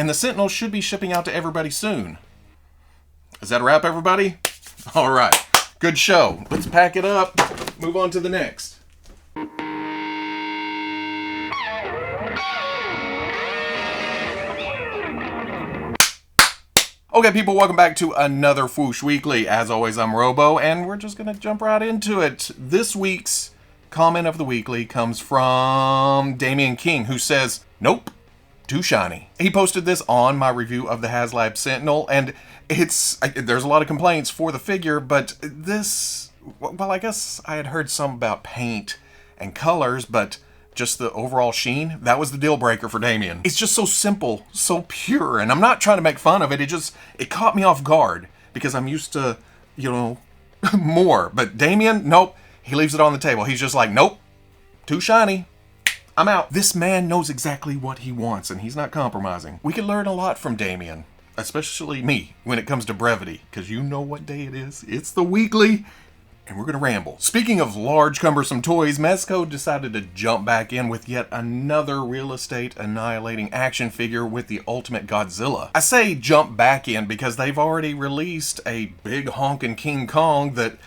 and the Sentinel should be shipping out to everybody soon. Is that a wrap, everybody? All right, good show. Let's pack it up, move on to the next. Okay, people, welcome back to another Fwoosh Weekly. As always, I'm Robo, and we're just going to jump right into it. This week's comment of the weekly comes from Damian King, who says, "Nope, too shiny." He posted this on my review of the HasLab Sentinel, and there's a lot of complaints for the figure, but this, well, I guess I had heard some about paint and colors, but just the overall sheen, that was the deal breaker for Damian. It's just so simple, so pure, and I'm not trying to make fun of it. It caught me off guard because I'm used to, more. But Damian, nope, he leaves it on the table. He's just like, nope, too shiny. I'm out. This man knows exactly what he wants, and he's not compromising. We can learn a lot from Damian, especially me, when it comes to brevity, because you know what day it is. It's the weekly, and we're going to ramble. Speaking of large, cumbersome toys, Mezco decided to jump back in with yet another real estate annihilating action figure with the ultimate Godzilla. I say jump back in because they've already released a big honking King Kong that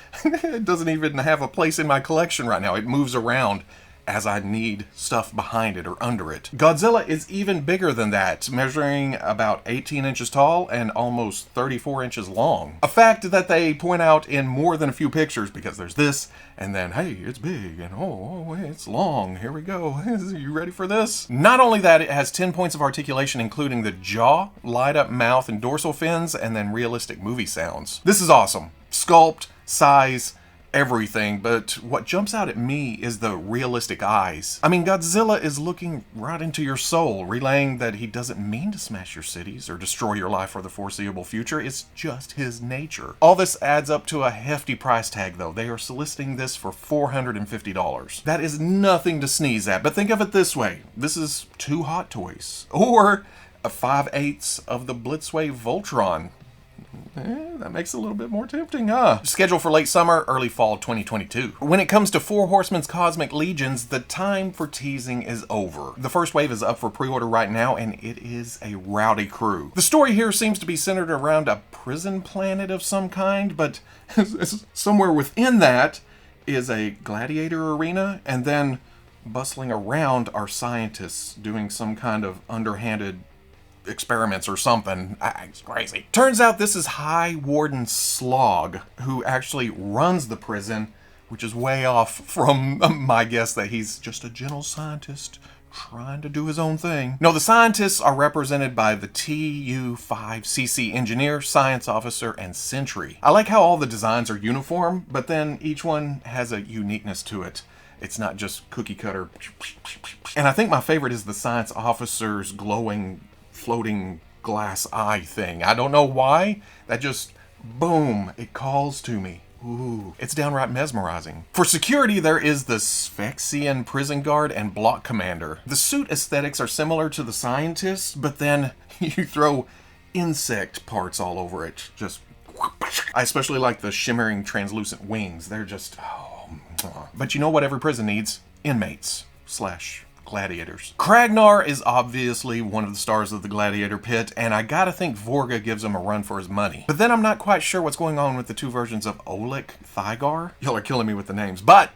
doesn't even have a place in my collection right now. It moves around as I need stuff behind it or under it. Godzilla is even bigger than that, measuring about 18 inches tall and almost 34 inches long. A fact that they point out in more than a few pictures, because there's this, and then, hey, it's big, and oh, it's long, here we go. You ready for this? Not only that, it has 10 points of articulation, including the jaw, light-up mouth, and dorsal fins, and then realistic movie sounds. This is awesome. Sculpt, size, everything, but what jumps out at me is the realistic eyes. I mean, Godzilla is looking right into your soul, relaying that he doesn't mean to smash your cities or destroy your life for the foreseeable future. It's just his nature. All this adds up to a hefty price tag, though. They are soliciting this for $450. That is nothing to sneeze at, but think of it this way. This is 2 Hot Toys, or a 5/8 of the Blitzwave Voltron. That makes it a little bit more tempting, huh? Scheduled for late summer, early fall 2022. When it comes to 4 Horsemen's Cosmic Legions, the time for teasing is over. The first wave is up for pre-order right now, and it is a rowdy crew. The story here seems to be centered around a prison planet of some kind, but somewhere within that is a gladiator arena, and then bustling around are scientists doing some kind of underhanded experiments or something. It's crazy. Turns out this is High Warden Slog, who actually runs the prison, which is way off from my guess that he's just a gentle scientist trying to do his own thing. No, the scientists are represented by the TU-5CC engineer, science officer, and sentry. I like how all the designs are uniform, but then each one has a uniqueness to it. It's not just cookie cutter. And I think my favorite is the science officer's glowing floating glass eye thing. I don't know why. That just, boom, it calls to me. Ooh, it's downright mesmerizing. For security, there is the Sphexian prison guard and block commander. The suit aesthetics are similar to the scientists, but then you throw insect parts all over it. Just, I especially like the shimmering translucent wings. They're just, oh. But you know what every prison needs? Inmates / gladiators. Kragnar is obviously one of the stars of the gladiator pit, and I gotta think Vorga gives him a run for his money. But then I'm not quite sure what's going on with the 2 versions of Oleg Thygar. Y'all are killing me with the names, but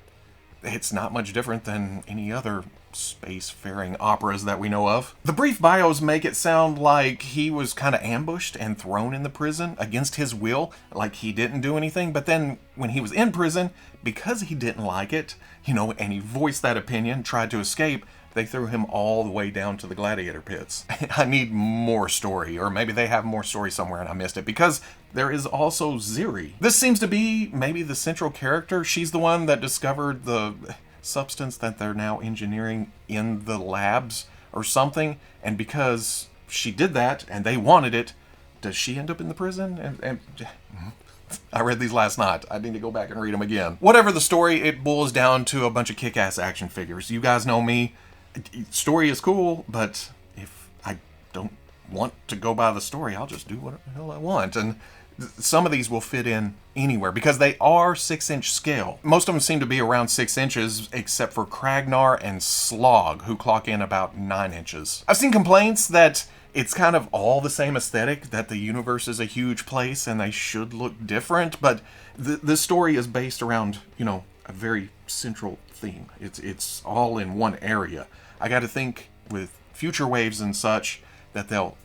it's not much different than any other space-faring operas that we know of. The brief bios make it sound like he was kind of ambushed and thrown in the prison against his will, like he didn't do anything, but then when he was in prison, because he didn't like it, and he voiced that opinion, tried to escape, they threw him all the way down to the gladiator pits. I need more story, or maybe they have more story somewhere and I missed it, because there is also Ziri. This seems to be maybe the central character. She's the one that discovered the substance that they're now engineering in the labs or something, and because she did that and they wanted it, does she end up in the prison? I read these last night. I need to go back and read them again. Whatever the story, it boils down to a bunch of kick-ass action figures. You guys know me. Story is cool, but if I don't want to go by the story, I'll just do what the hell I want. And some of these will fit in anywhere because they are 6-inch scale. Most of them seem to be around 6 inches, except for Kragnar and Slog, who clock in about 9 inches. I've seen complaints that It's kind of all the same aesthetic, that the universe is a huge place and they should look different, but this story is based around, you know, a very central theme. It's all in one area. I got to think with future waves and such that they'll,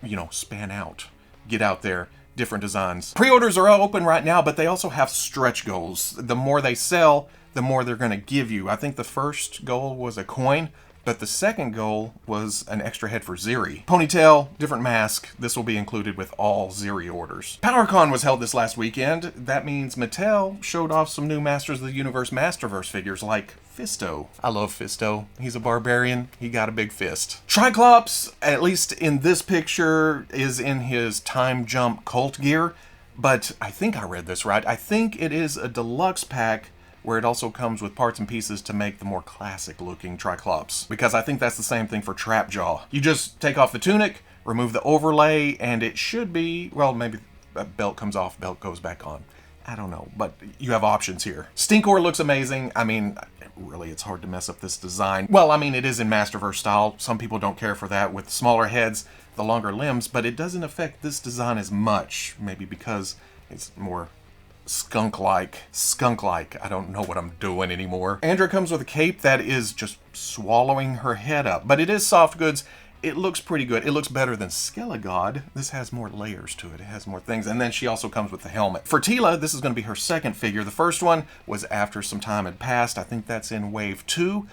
you know, span out, get out there, different designs. Pre-orders are open right now, but they also have stretch goals. The more they sell, the more they're going to give you. I think the first goal was a coin, but the second goal was an extra head for Ziri. Ponytail, different mask. This will be included with all Ziri orders. PowerCon was held this last weekend. That means Mattel showed off some new Masters of the Universe Masterverse figures like Fisto. I love Fisto. He's a barbarian. He got a big fist. Triclops, at least in this picture, is in his time jump cult gear, but I think I read this right. I think it is a deluxe pack where it also comes with parts and pieces to make the more classic looking Triclops, because I think that's the same thing for Trapjaw. You just take off the tunic, remove the overlay, and it should be, well, maybe a belt comes off, belt goes back on. I don't know, but you have options here. Stinkor looks amazing. I mean, really, it's hard to mess up this design. Well, I mean, it is in Masterverse style. Some people don't care for that with smaller heads, the longer limbs, but it doesn't affect this design as much, maybe because it's more skunk-like. I don't know what I'm doing anymore. Andra comes with a cape that is just swallowing her head up, but it is soft goods. It looks pretty good. It looks better than Skelegod. This has more layers to it. It has more things. And then she also comes with the helmet. For Tila, this is going to be her second figure. The first one was after some time had passed. I think that's in Wave 2.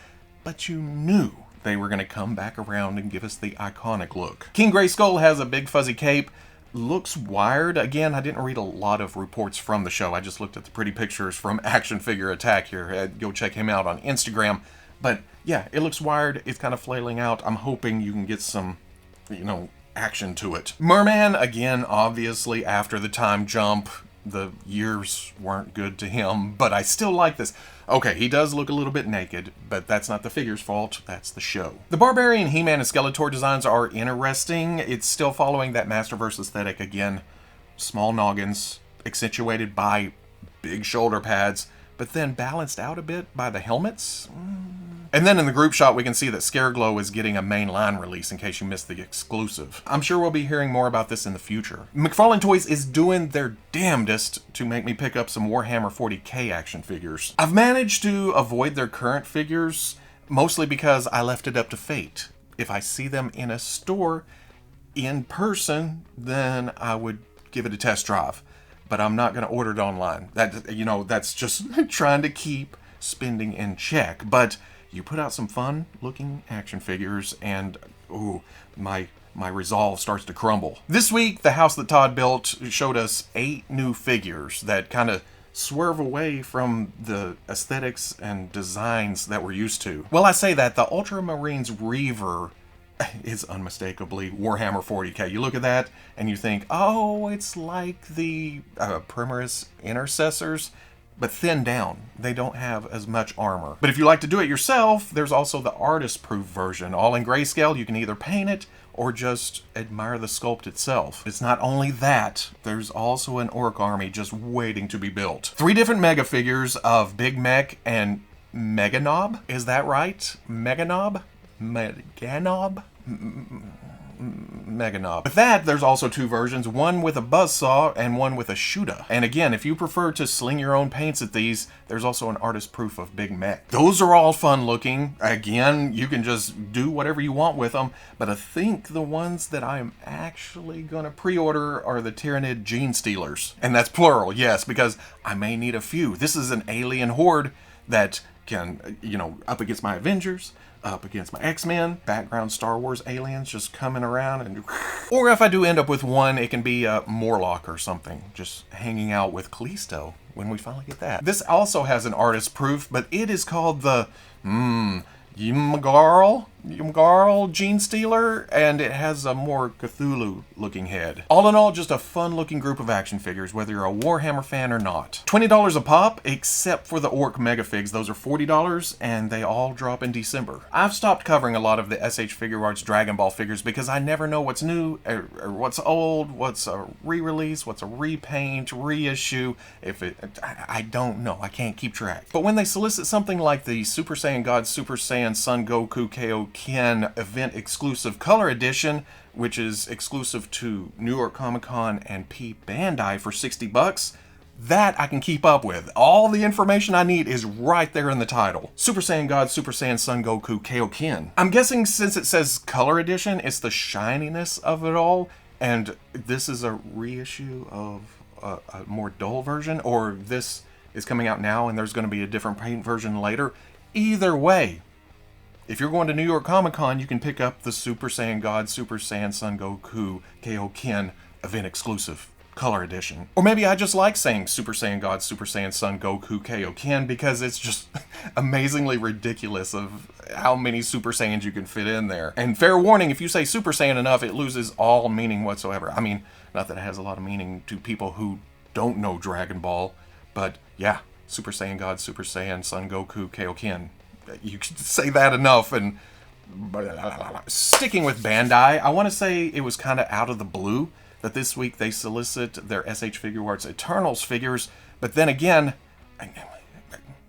But you knew they were going to come back around and give us the iconic look. King Grayskull has a big fuzzy cape. Looks wired. Again, I didn't read a lot of reports from the show. I just looked at the pretty pictures from Action Figure Attack here. Go check him out on Instagram. But yeah, it looks wired. It's kind of flailing out. I'm hoping you can get some, you know, action to it. Merman, again, obviously after the time jump, the years weren't good to him, but I still like this. Okay, he does look a little bit naked, but that's not the figure's fault, that's the show. The Barbarian, He-Man, and Skeletor designs are interesting. It's still following that Masterverse aesthetic again. Small noggins, accentuated by big shoulder pads, but then balanced out a bit by the helmets. And then in the group shot, we can see that Scareglow is getting a mainline release in case you missed the exclusive. I'm sure we'll be hearing more about this in the future. McFarlane Toys is doing their damnedest to make me pick up some Warhammer 40k action figures. I've managed to avoid their current figures, mostly because I left it up to fate. If I see them in a store in person, then I would give it a test drive. But I'm not going to order it online. That, you know, that's just trying to keep spending in check. But you put out some fun looking action figures and ooh, my resolve starts to crumble. This week, the house that Todd built showed us 8 new figures that kind of swerve away from the aesthetics and designs that we're used to. Well, I say that, the Ultramarines Reaver is unmistakably Warhammer 40k. You look at that and you think, oh, it's like the Primaris Intercessors, but thinned down. They don't have as much armor. But if you like to do it yourself, there's also the artist-proof version. All in grayscale, you can either paint it or just admire the sculpt itself. It's not only that, there's also an orc army just waiting to be built. 3 different mega figures of Big Mech and Meganob. Is that right? Meganob? Meganob? Meganob. With that, there's also 2 versions, one with a buzzsaw and one with a shooter. And again, if you prefer to sling your own paints at these, there's also an artist proof of Big Mech. Those are all fun looking. Again, you can just do whatever you want with them, but I think the ones that I'm actually gonna pre-order are the Tyrannid Gene Stealers. And that's plural, yes, because I may need a few. This is an alien horde that can, you know, up against my Avengers, up against my X-Men, background Star Wars aliens just coming around, and or if I do end up with one, it can be a Morlock or something, just hanging out with Callisto when we finally get that. This also has an artist proof, but it is called the Ymgarl Gene Stealer, and it has a more Cthulhu looking head. All in all, just a fun looking group of action figures, whether you're a Warhammer fan or not. $20 a pop, except for the Orc Megafigs. Those are $40, and they all drop in December. I've stopped covering a lot of the SH Figuarts Dragon Ball figures because I never know what's new, or what's old, what's a re-release, what's a repaint, reissue. I don't know. I can't keep track. But when they solicit something like the Super Saiyan God Super Saiyan Son Goku KO Ken event exclusive color edition, which is exclusive to New York Comic Con and Bandai for $60. That I can keep up with. All the information I need is right there in the title. Super Saiyan God, Super Saiyan Son Goku, Kaioken. I'm guessing since it says color edition, it's the shininess of it all, and this is a reissue of a more dull version, or this is coming out now and there's going to be a different paint version later. Either way, if you're going to New York Comic Con, you can pick up the Super Saiyan God, Super Saiyan Son Goku, Kaioken event exclusive color edition. Or maybe I just like saying Super Saiyan God, Super Saiyan Son Goku, Kaioken because it's just amazingly ridiculous of how many Super Saiyans you can fit in there. And fair warning, if you say Super Saiyan enough, it loses all meaning whatsoever. I mean, not that it has a lot of meaning to people who don't know Dragon Ball, but yeah, Super Saiyan God, Super Saiyan Son Goku, Kaioken. You can say that enough. And sticking with Bandai, I want to say it was kind of out of the blue that this week they solicit their SH Figuarts Eternals figures, but then again, I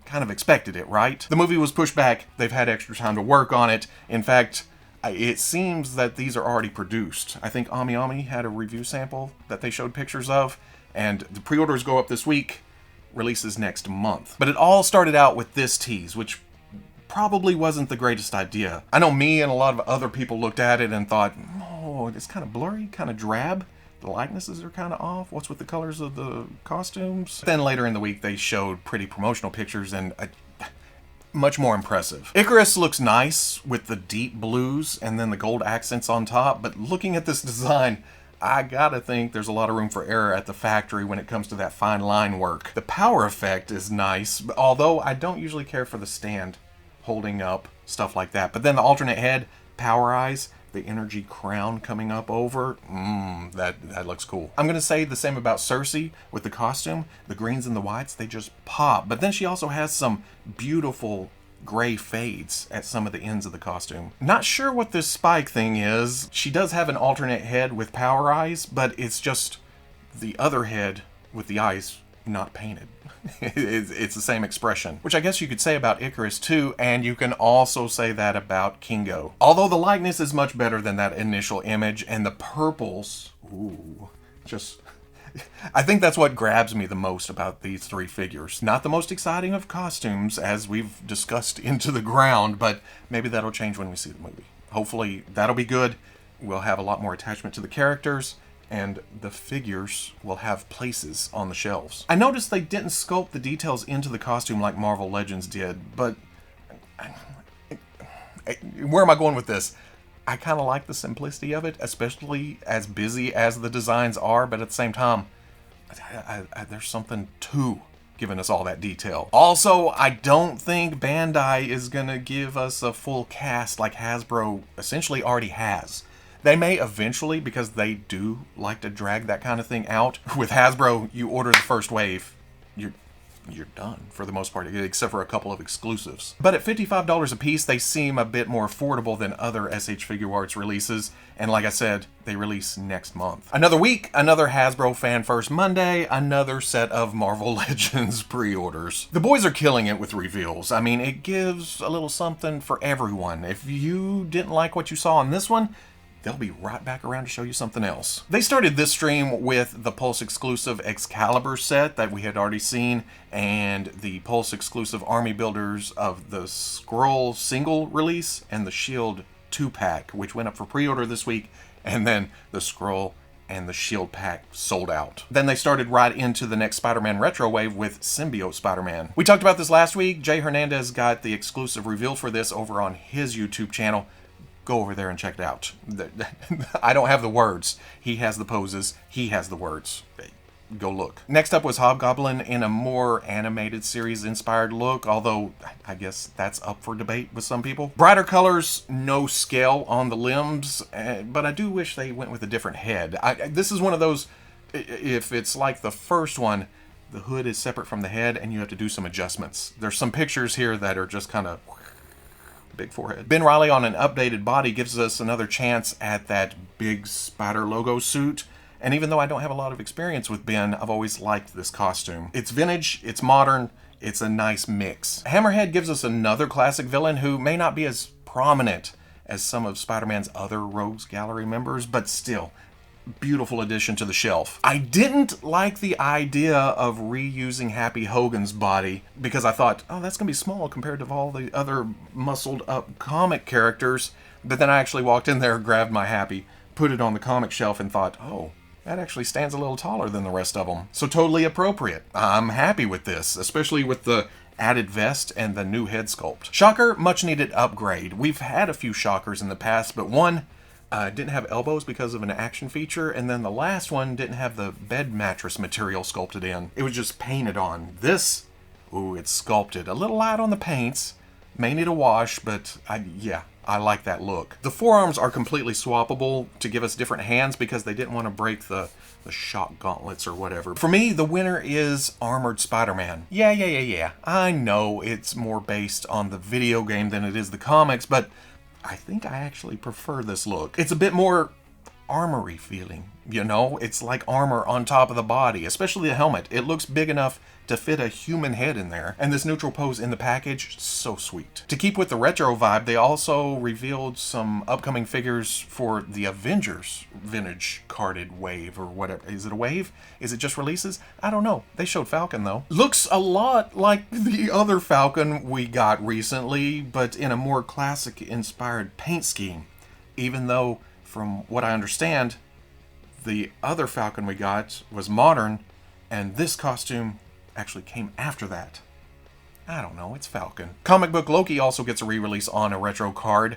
kind of expected it, right? The movie was pushed back, they've had extra time to work on it. In fact, it seems that these are already produced. I think Ami Ami had a review sample that they showed pictures of, and the pre-orders go up this week, releases next month. But it all started out with this tease, which probably wasn't the greatest idea. I know me and a lot of other people looked at it and thought, oh, it's kind of blurry, kind of drab. The likenesses are kind of off. What's with the colors of the costumes? Then later in the week, they showed pretty promotional pictures and much more impressive. Icarus looks nice with the deep blues and then the gold accents on top, but looking at this design, I gotta think there's a lot of room for error at the factory when it comes to that fine line work. The power effect is nice, although I don't usually care for the stand holding up, stuff like that. But then the alternate head, power eyes, the energy crown coming up over, that looks cool. I'm gonna say the same about Cersei with the costume. The greens and the whites, they just pop. But then she also has some beautiful gray fades at some of the ends of the costume. Not sure what this Spike thing is. She does have an alternate head with power eyes, but it's just the other head with the eyes not painted. It's the same expression, which I guess you could say about Icarus too, and you can also say that about Kingo. Although the likeness is much better than that initial image, and the purples, I think that's what grabs me the most about these three figures. Not the most exciting of costumes, as we've discussed into the ground, but maybe that'll change when we see the movie. Hopefully that'll be good. We'll have a lot more attachment to the characters, and the figures will have places on the shelves. I noticed they didn't sculpt the details into the costume like Marvel Legends did, but where am I going with this? I kind of like the simplicity of it, especially as busy as the designs are, but at the same time, there's something to giving us all that detail. Also, I don't think Bandai is gonna give us a full cast like Hasbro essentially already has. They may eventually, because they do like to drag that kind of thing out. With Hasbro, you order the first wave, you're done for the most part, except for a couple of exclusives. But at $55 a piece, they seem a bit more affordable than other SH Figuarts releases. And like I said, they release next month. Another week, another Hasbro Fan First Monday, another set of Marvel Legends pre-orders. The boys are killing it with reveals. I mean, it gives a little something for everyone. If you didn't like what you saw on this one, they'll be right back around to show you something else. They started this stream with the Pulse exclusive Excalibur set that we had already seen, and the Pulse exclusive Army Builders of the Skrull single release and the Shield 2-pack, which went up for pre-order this week, and then the Skrull and the Shield pack sold out. Then they started right into the next Spider-Man retro wave with Symbiote Spider-Man. We talked about this last week. Jay Hernandez got the exclusive reveal for this over on his YouTube channel. Go over there and check it out. I don't have the words. He has the poses. He has the words. Go look. Next up was Hobgoblin in a more animated series inspired look, although I guess that's up for debate with some people. Brighter colors, no scale on the limbs, but I do wish they went with a different head. This is one of those, if it's like the first one, the hood is separate from the head and you have to do some adjustments. There's some pictures here that are just kind of big forehead. Ben Reilly on an updated body gives us another chance at that big spider logo suit. And even though I don't have a lot of experience with Ben, I've always liked this costume. It's vintage, it's modern, it's a nice mix. Hammerhead gives us another classic villain who may not be as prominent as some of Spider-Man's other Rogues Gallery members, but still, beautiful addition to the shelf. I didn't like the idea of reusing Happy Hogan's body because I thought, oh, that's going to be small compared to all the other muscled up comic characters. But then I actually walked in there, grabbed my Happy, put it on the comic shelf and thought, oh, that actually stands a little taller than the rest of them. So totally appropriate. I'm happy with this, especially with the added vest and the new head sculpt. Shocker, much needed upgrade. We've had a few Shockers in the past, but one didn't have elbows because of an action feature, and then the last one didn't have the bed mattress material sculpted in. It was just painted on. This, ooh, it's sculpted. A little light on the paints. May need a wash, but I like that look. The forearms are completely swappable to give us different hands because they didn't want to break the shock gauntlets or whatever. For me, the winner is Armored Spider-Man. Yeah. I know it's more based on the video game than it is the comics, but I think I actually prefer this look. It's a bit more armory feeling, you know? It's like armor on top of the body, especially the helmet. It looks big enough to fit a human head in there. And this neutral pose in the package, so sweet. To keep with the retro vibe, they also revealed some upcoming figures for the Avengers vintage carded wave or whatever. Is it a wave? Is it just releases? I don't know. They showed Falcon though. Looks a lot like the other Falcon we got recently, but in a more classic inspired paint scheme. Even though, from what I understand, the other Falcon we got was modern, and this costume actually came after that. I don't know, it's Falcon. Comic Book Loki also gets a re-release on a retro card.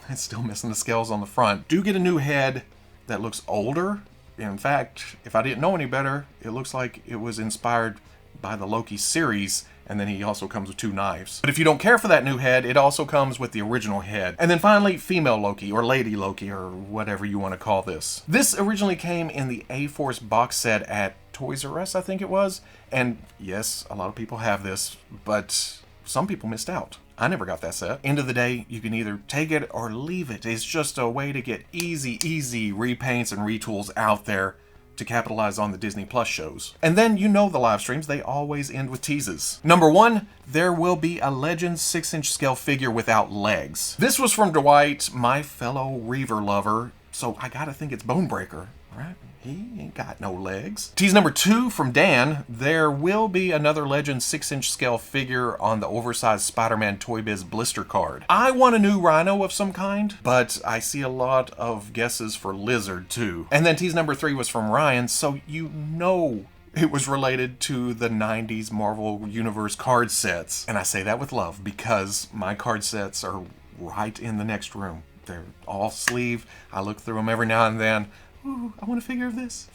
It's still missing the scales on the front. Do get a new head that looks older. In fact, if I didn't know any better, it looks like it was inspired by the Loki series, and then he also comes with 2 knives. But if you don't care for that new head, it also comes with the original head. And then finally, female Loki, or Lady Loki, or whatever you want to call this. This originally came in the A-Force box set at Toys R Us, I think it was. And yes, a lot of people have this, but some people missed out. I never got that set. End of the day, you can either take it or leave it. It's just a way to get easy repaints and retools out there to capitalize on the Disney Plus shows. And then you know the live streams, they always end with teases. Number 1, there will be a Legends 6-inch scale figure without legs. This was from Dwight, my fellow Reaver lover, so I gotta think it's Bonebreaker, right? He ain't got no legs. Tease number 2 from Dan, there will be another Legends 6-inch scale figure on the oversized Spider-Man Toy Biz blister card. I want a new Rhino of some kind, but I see a lot of guesses for Lizard too. And then tease number 3 was from Ryan, so you know it was related to the 90s Marvel Universe card sets. And I say that with love because my card sets are right in the next room. They're all sleeved. I look through them every now and then. Ooh, I want a figure of this.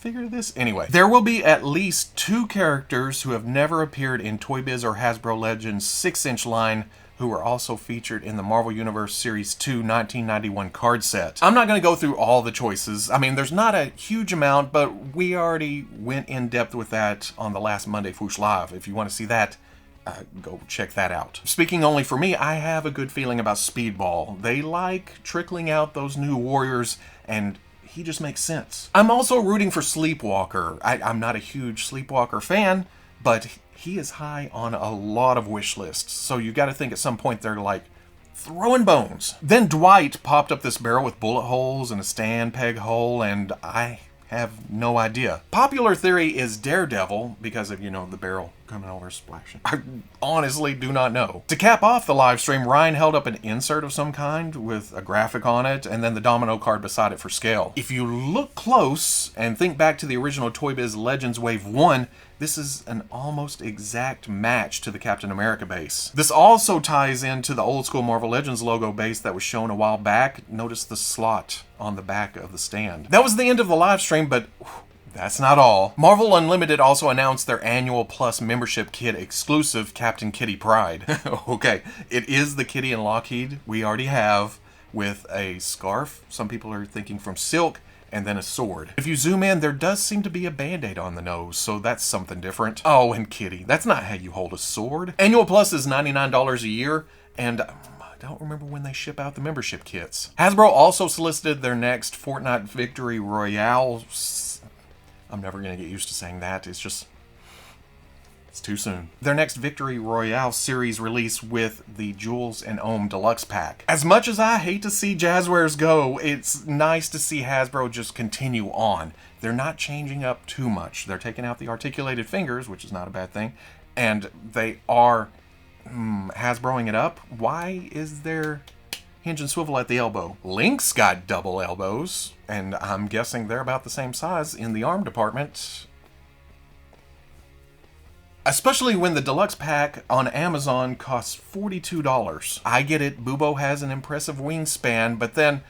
Anyway, there will be at least 2 characters who have never appeared in Toy Biz or Hasbro Legends 6-inch line who are also featured in the Marvel Universe Series 2 1991 card set. I'm not going to go through all the choices. I mean, there's not a huge amount, but we already went in depth with that on the last Monday Fwoosh Live. If you want to see that, go check that out. Speaking only for me, I have a good feeling about Speedball. They like trickling out those new warriors, and he just makes sense. I'm also rooting for Sleepwalker. I'm not a huge Sleepwalker fan, but he is high on a lot of wish lists. So you got to think at some point they're like throwing bones. Then Dwight popped up this barrel with bullet holes and a stand peg hole, and I have no idea. Popular theory is Daredevil because of, you know, the barrel coming over splashing. I honestly do not know. To cap off the live stream, Ryan held up an insert of some kind with a graphic on it and then the domino card beside it for scale. If you look close and think back to the original Toy Biz Legends Wave 1, this is an almost exact match to the Captain America base. This also ties into the old school Marvel Legends logo base that was shown a while back. Notice the slot on the back of the stand. That was the end of the live stream, but that's not all. Marvel Unlimited also announced their annual Plus membership kit exclusive Captain Kitty Pride. Okay, it is the Kitty and Lockheed we already have with a scarf. Some people are thinking from silk, and then a sword. If you zoom in, there does seem to be a band-aid on the nose, so that's something different. Oh, and Kitty, that's not how you hold a sword. Annual Plus is $99 a year, and I don't remember when they ship out the membership kits. Hasbro also solicited their next Fortnite Victory Royale. I'm never gonna get used to saying that. It's just It's too soon. Their next Victory Royale series release with the Jules and Ohm Deluxe Pack. As much as I hate to see Jazzwares go, it's nice to see Hasbro just continue on. They're not changing up too much. They're taking out the articulated fingers, which is not a bad thing, and they are Hasbroing it up. Why is there hinge and swivel at the elbow? Link's got double elbows, and I'm guessing they're about the same size in the arm department. Especially when the deluxe pack on Amazon costs $42. I get it, Bubo has an impressive wingspan, but then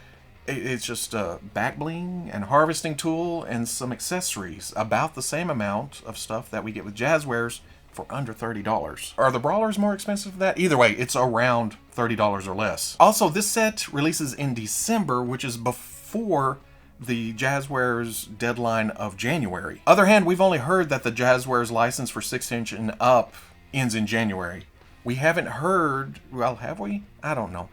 it's just a back bling and harvesting tool and some accessories. About the same amount of stuff that we get with Jazzwares for under $30. Are the Brawlers more expensive than that? Either way, it's around $30 or less. Also, this set releases in December, which is before the Jazzwares deadline of January. Other hand, we've only heard that the Jazzwares license for 6-inch and up ends in January. We haven't heard, well, have we? I don't know.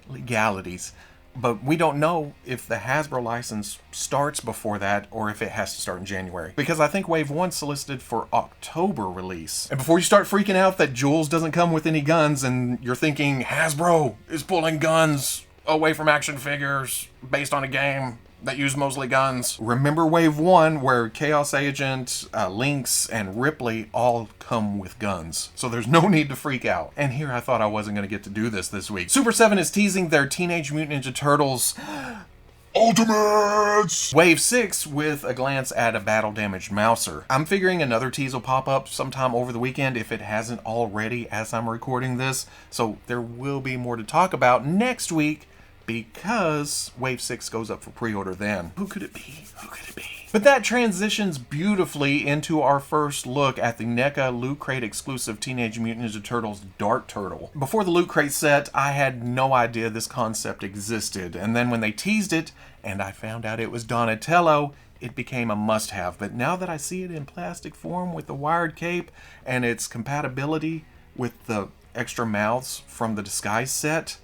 Legalities. But we don't know if the Hasbro license starts before that or if it has to start in January. Because I think Wave 1 solicited for October release. And before you start freaking out that Jules doesn't come with any guns and you're thinking Hasbro is pulling guns away from action figures based on a game that use mostly guns. Remember Wave 1 where Chaos Agent, Lynx, and Ripley all come with guns. So there's no need to freak out. And here I thought I wasn't going to get to do this week. Super7 is teasing their Teenage Mutant Ninja Turtles Ultimates! Wave 6 with a glance at a battle-damaged Mouser. I'm figuring another tease will pop up sometime over the weekend if it hasn't already as I'm recording this. So there will be more to talk about next week, because Wave 6 goes up for pre-order then. Who could it be? Who could it be? But that transitions beautifully into our first look at the NECA Loot Crate exclusive Teenage Mutant Ninja Turtles Dark Turtle. Before the Loot Crate set, I had no idea this concept existed, and then when they teased it, and I found out it was Donatello, it became a must-have. But now that I see it in plastic form with the wired cape, and its compatibility with the extra mouths from the Disguise set,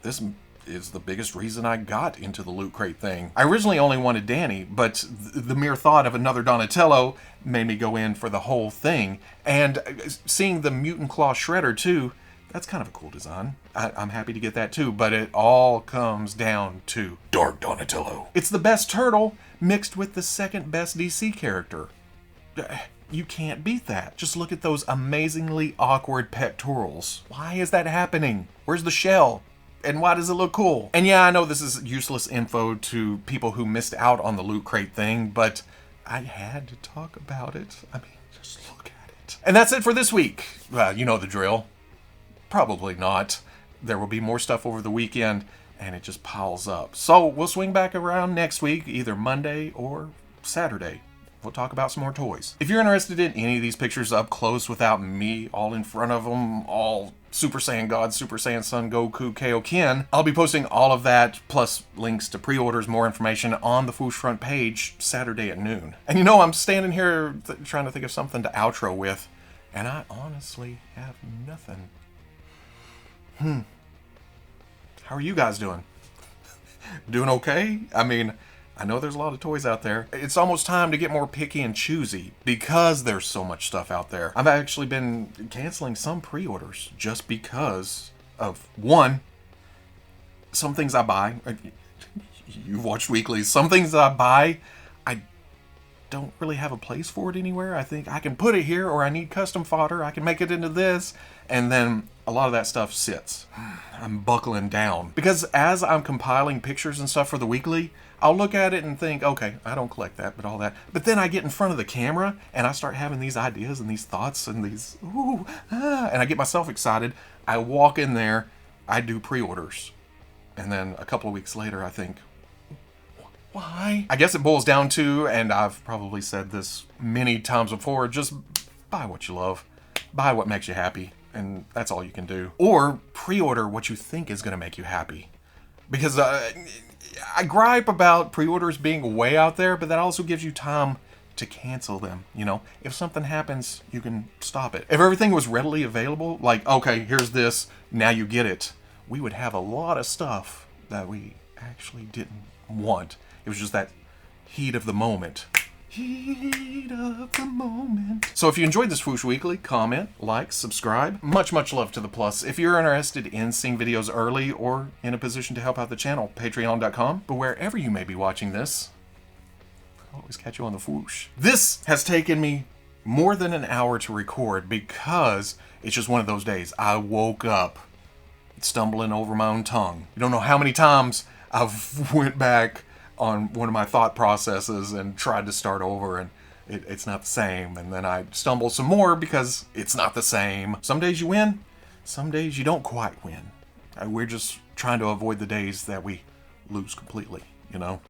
this is the biggest reason I got into the Loot Crate thing. I originally only wanted Danny, but the mere thought of another Donatello made me go in for the whole thing. And seeing the Mutant Claw Shredder too, that's kind of a cool design. I'm happy to get that too, but it all comes down to Dark Donatello. It's the best turtle mixed with the second best DC character. You can't beat that. Just look at those amazingly awkward pectorals. Why is that happening? Where's the shell? And why does it look cool? And yeah, I know this is useless info to people who missed out on the Loot Crate thing, but I had to talk about it. I mean, just look at it. And that's it for this week. You know the drill. Probably not. There will be more stuff over the weekend, and it just piles up. So we'll swing back around next week, either Monday or Saturday. We'll talk about some more toys. If you're interested in any of these pictures up close without me all in front of them, all Super Saiyan God, Super Saiyan Son, Goku, Kaioken, I'll be posting all of that, plus links to pre-orders, more information on the Fwoosh front page Saturday at noon. And you know, I'm standing here trying to think of something to outro with, and I honestly have nothing. How are you guys doing? Doing okay? I mean, I know there's a lot of toys out there. It's almost time to get more picky and choosy because there's so much stuff out there. I've actually been canceling some pre-orders just because of, one, some things I buy. You've watched weeklies. Some things that I buy, I don't really have a place for it anywhere. I think I can put it here, or I need custom fodder. I can make it into this. And then a lot of that stuff sits. I'm buckling down. Because as I'm compiling pictures and stuff for the weekly, I'll look at it and think, okay, I don't collect that, but all that. But then I get in front of the camera and I start having these ideas and these thoughts and these, and I get myself excited. I walk in there, I do pre-orders. And then a couple of weeks later, I think, why? I guess it boils down to, and I've probably said this many times before, just buy what you love. Buy what makes you happy. And that's all you can do. Or pre-order what you think is going to make you happy. Because I gripe about pre-orders being way out there, but that also gives you time to cancel them. You know, if something happens, you can stop it. If everything was readily available, like, okay, here's this, now you get it, we would have a lot of stuff that we actually didn't want. It was just that heat of the moment. Heat of the moment. So if you enjoyed this Fwoosh Weekly, comment, like, subscribe. Much love to the plus. If you're interested in seeing videos early or in a position to help out the channel, patreon.com. But wherever you may be watching this, I'll always catch you on the Fwoosh. This has taken me more than an hour to record because it's just one of those days. I woke up stumbling over my own tongue. You don't know how many times I've went back on one of my thought processes and tried to start over, and it's not the same. And then I stumble some more because it's not the same. Some days you win, some days you don't quite win. We're just trying to avoid the days that we lose completely, you know?